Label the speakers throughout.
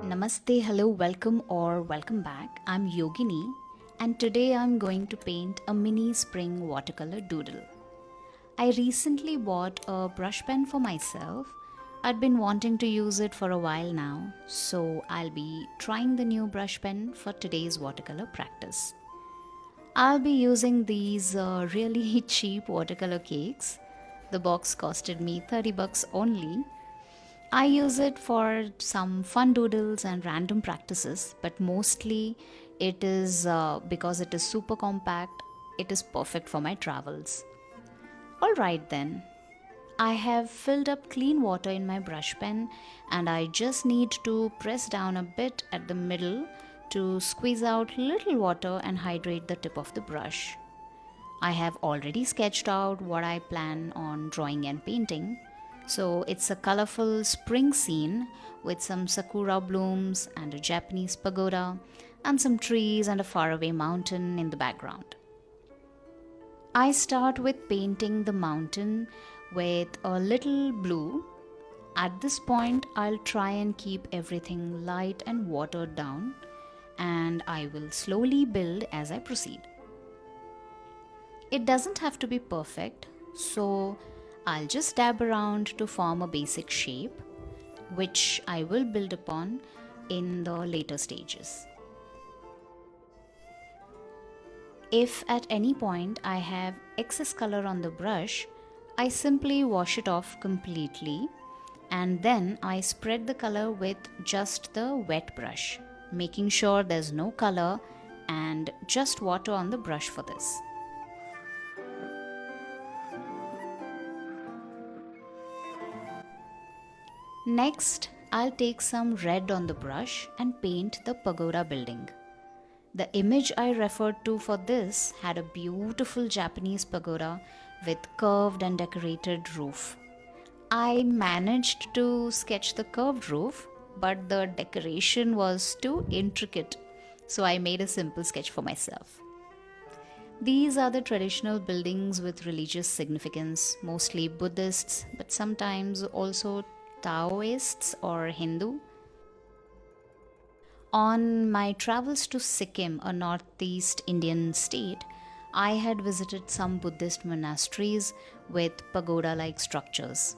Speaker 1: Namaste, hello, welcome or welcome back. I'm Yogini and today I'm going to paint a mini spring watercolor doodle. I recently bought a brush pen for myself. I'd been wanting to use it for a while now, so I'll be trying the new brush pen for today's watercolor practice. I'll be using these really cheap watercolor cakes. The box costed me 30 bucks only. I use it for some fun doodles and random practices, but mostly it is because it is super compact, it is perfect for my travels. Alright then, I have filled up clean water in my brush pen and I just need to press down a bit at the middle to squeeze out little water and hydrate the tip of the brush. I have already sketched out what I plan on drawing and painting. So it's a colorful spring scene with some sakura blooms and a Japanese pagoda and some trees and a faraway mountain in the background. I start with painting the mountain with a little blue. At this point, I'll try and keep everything light and watered down, and I will slowly build as I proceed. It doesn't have to be perfect, so I'll just dab around to form a basic shape, which I will build upon in the later stages. If at any point I have excess color on the brush, I simply wash it off completely and then I spread the color with just the wet brush, making sure there's no color and just water on the brush for this. Next, I'll take some red on the brush and paint the pagoda building. The image I referred to for this had a beautiful Japanese pagoda with curved and decorated roof. I managed to sketch the curved roof, but the decoration was too intricate, so I made a simple sketch for myself. These are the traditional buildings with religious significance, mostly Buddhists, but sometimes also Taoists or Hindu. On my travels to Sikkim, a northeast Indian state, I had visited some Buddhist monasteries with pagoda-like structures.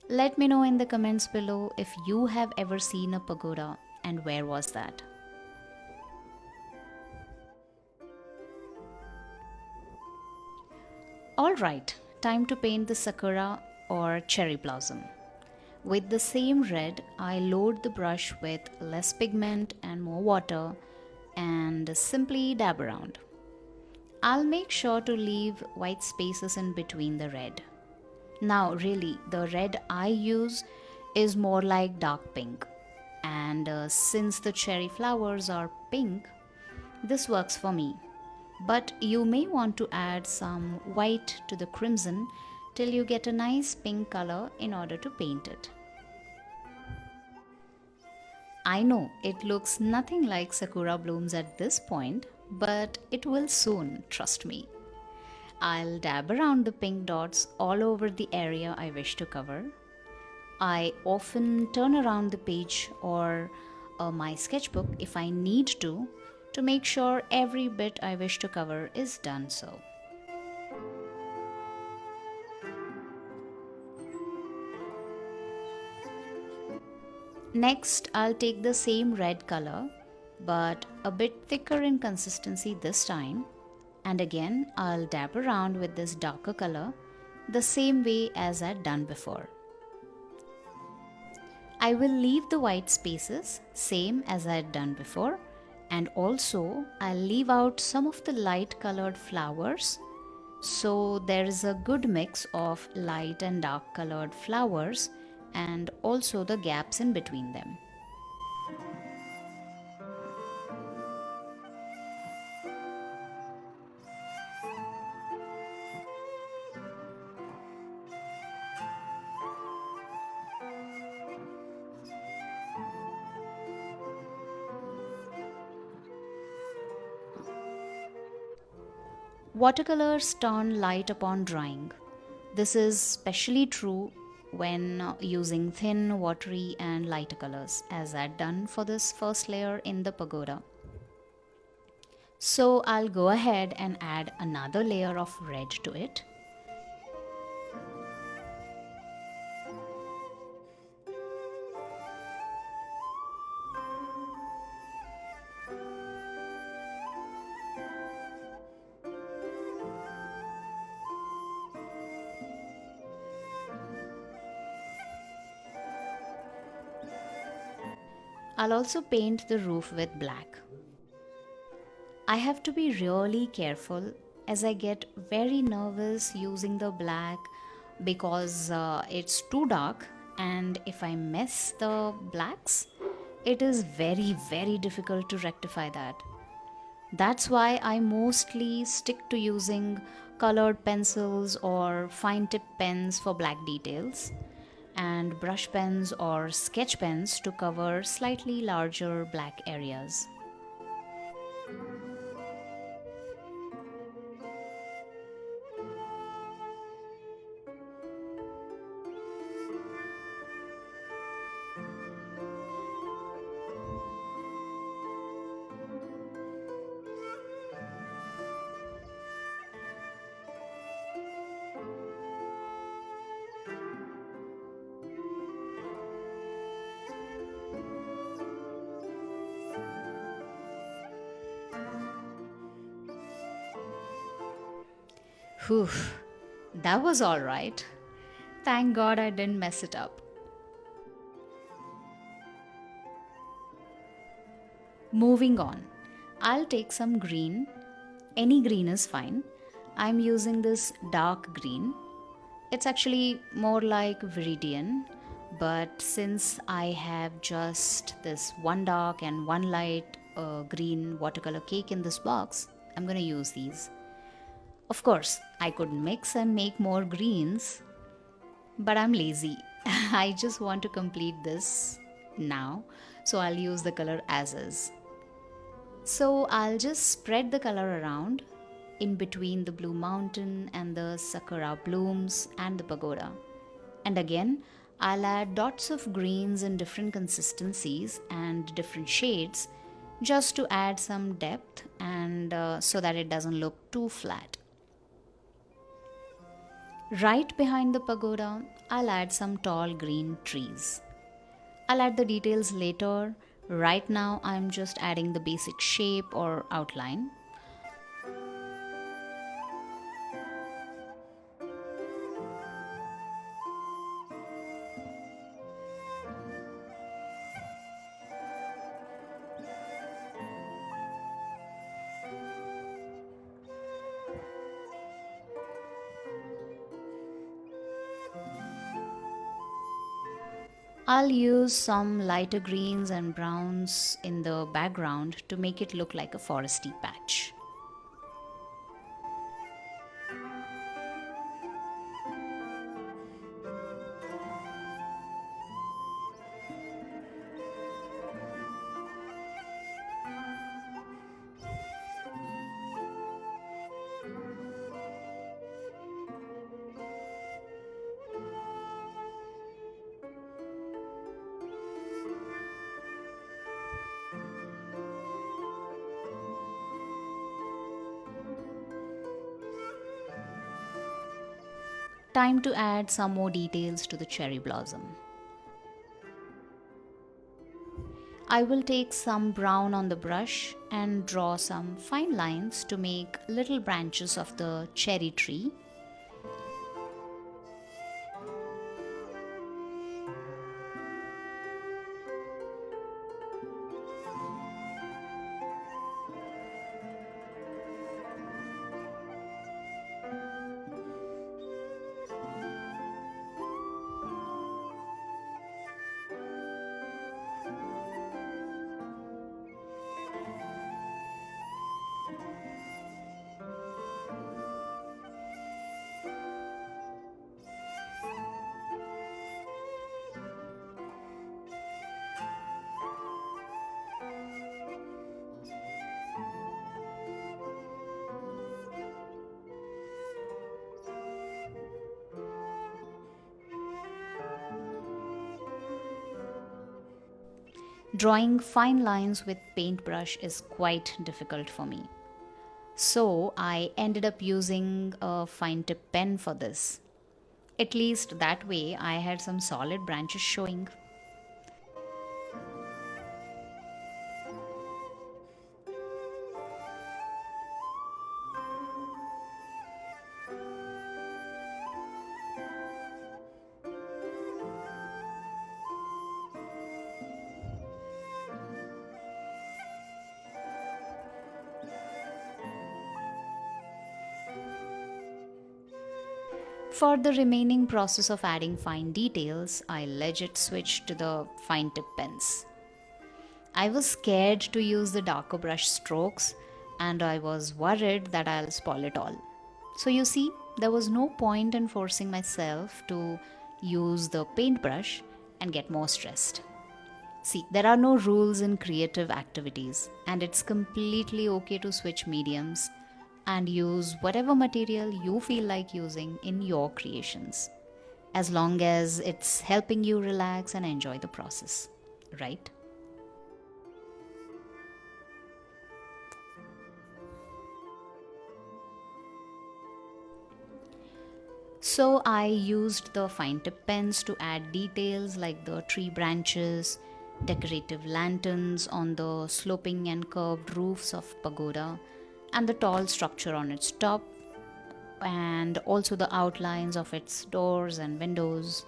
Speaker 1: Let me know in the comments below if you have ever seen a pagoda and where was that. Alright, time to paint the sakura or cherry blossom. With the same red, I load the brush with less pigment and more water and simply dab around. I'll make sure to leave white spaces in between the red. Now really, the red I use is more like dark pink, and since the cherry flowers are pink, this works for me. But you may want to add some white to the crimson till you get a nice pink color in order to paint it. I know it looks nothing like sakura blooms at this point, but it will soon, trust me. I'll dab around the pink dots all over the area I wish to cover. I often turn around the page or my sketchbook if I need to make sure every bit I wish to cover is done so. Next, I'll take the same red color, but a bit thicker in consistency this time, and again I'll dab around with this darker color the same way as I'd done before. I will leave the white spaces same as I'd done before, and also I'll leave out some of the light colored flowers, so there is a good mix of light and dark colored flowers and also the gaps in between them. Watercolors turn light upon drying. This is especially true when using thin, watery, and lighter colors, as I'd done for this first layer in the pagoda. So I'll go ahead and add another layer of red to it. I'll also paint the roof with black. I have to be really careful as I get very nervous using the black because it's too dark, and if I mess the blacks, it is very difficult to rectify that. That's why I mostly stick to using colored pencils or fine tip pens for black details, and brush pens or sketch pens to cover slightly larger black areas. Whew, that was alright. Thank God I didn't mess it up. Moving on, I'll take some green. Any green is fine. I'm using this dark green. It's actually more like Viridian, but since I have just this one dark and one light green watercolor cake in this box, I'm gonna use these. Of course, I could mix and make more greens, but I'm lazy. I just want to complete this now, so I'll use the color as is. So I'll just spread the color around in between the blue mountain and the sakura blooms and the pagoda. And again, I'll add dots of greens in different consistencies and different shades just to add some depth and so that it doesn't look too flat. Right behind the pagoda, I'll add some tall green trees. I'll add the details later. Right now, I'm just adding the basic shape or outline. I'll use some lighter greens and browns in the background to make it look like a foresty patch. Time to add some more details to the cherry blossom. I will take some brown on the brush and draw some fine lines to make little branches of the cherry tree. Drawing fine lines with paintbrush is quite difficult for me. So I ended up using a fine tip pen for this. At least that way I had some solid branches showing. For the remaining process of adding fine details, I legit switched to the fine tip pens. I was scared to use the darker brush strokes and I was worried that I'll spoil it all. So you see, there was no point in forcing myself to use the paintbrush and get more stressed. See, there are no rules in creative activities, and it's completely okay to switch mediums and use whatever material you feel like using in your creations, as long as it's helping you relax and enjoy the process, right? So I used the fine tip pens to add details like the tree branches, decorative lanterns on the sloping and curved roofs of pagoda, and the tall structure on its top, and also the outlines of its doors and windows.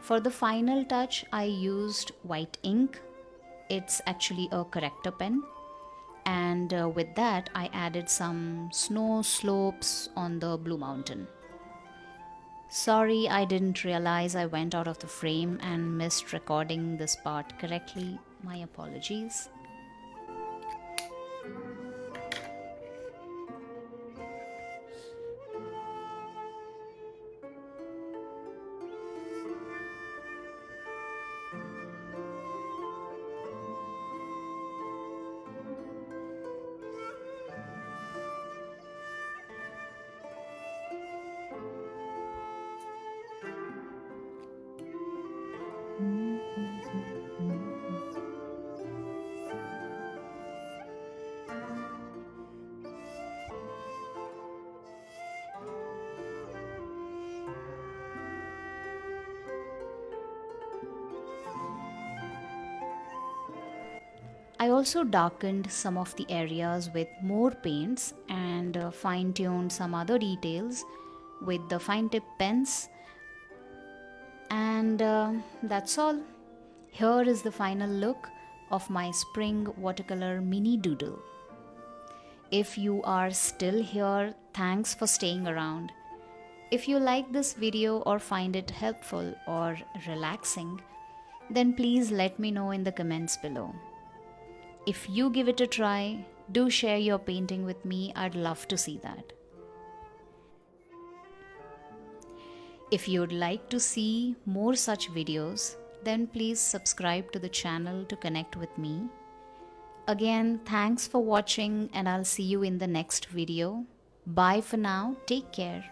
Speaker 1: For the final touch, I used white ink. It's actually a corrector pen. And with that, I added some snow slopes on the Blue Mountain. Sorry, I didn't realize I went out of the frame and missed recording this part correctly. My apologies. I also darkened some of the areas with more paints and fine-tuned some other details with the fine tip pens. And that's all. Here is the final look of my spring watercolor mini doodle. If you are still here, thanks for staying around. If you like this video or find it helpful or relaxing, then please let me know in the comments below. If you give it a try, do share your painting with me. I'd love to see that. If you'd like to see more such videos, then please subscribe to the channel to connect with me. Again, thanks for watching and I'll see you in the next video. Bye for now. Take care.